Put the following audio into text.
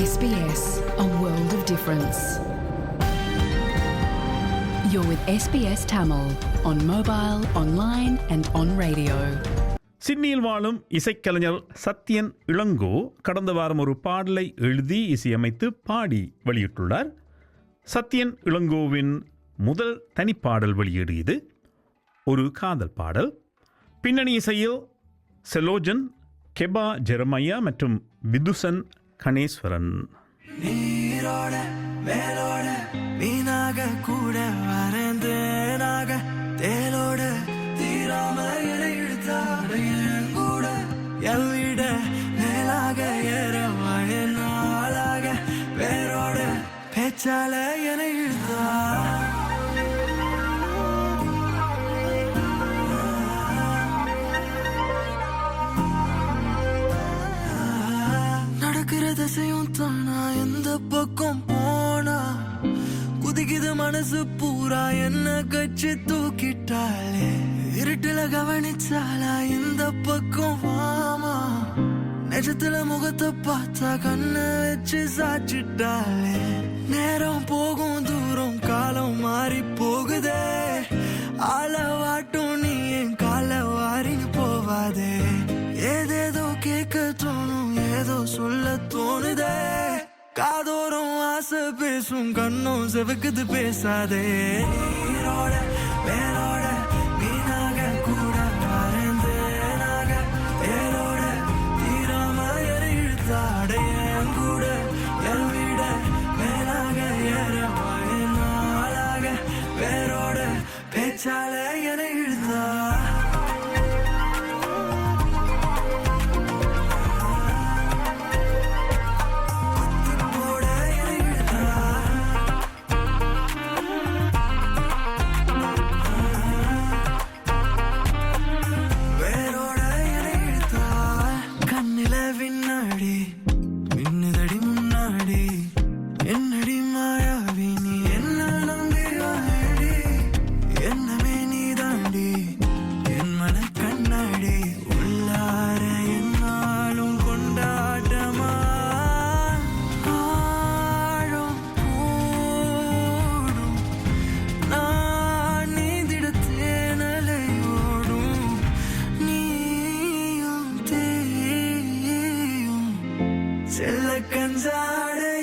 SBS, a world of difference. You're with SBS Tamil on mobile, online and on radio. சிட்னியில் வாழும் இசைக்கலைஞர் சத்யன் இளங்கோ கடந்த வாரம் ஒரு பாடலை எழுதி இசையமைத்து பாடி வெளியிட்டுள்ளார். சத்யன் இளங்கோவின் முதல் தனிப்பாடல் வெளியீடு இது. ஒரு காதல் பாடல். பின்னணி இசையில் செலோஜன், கெபா ஜெரமையா மற்றும் விதுசன் கணேஸ்வரன். நீரோட மேலோட மீனாக கூட வரந்தேனாக தேலோட தீராம இழுத்தாட கூட எல்விட மேலாக ஏறவாய நாளாக வேரோட பேச்சால என இழுத்தா திசையும் தானா எந்த பக்கம் போனா குதிக்குது மனசு பூரா என்ன கட்சி தூக்கிட்டாளே இருட்டுல கவனிச்சாலா இந்த பக்கம் வாமா நெஜத்துல முகத்தை பார்த்தா கண்ணை வச்சு சாச்சிட்டாளே நேரம் போகும் தூரம் காலம் மாறி போகுதே ஆள வாட்டும் நீ என் கால வாரின்னு போவாதே ஏதேதோ கேட்க தோணும் ஏதோ சொல்ல தோணுதே காதோறும் ஆசை பேசும் கண்ணும் செவக்குது பேசாதே நீரோட மேலோட மீனாக கூட மறைந்தேனாக ஏலோட தீராம இழுத்தாடையன் கூட எல்விட மேலாக ஏறவாய நாளாக வேரோட பேச்சால என இழுத்தா செல்ல கஞ்சாடே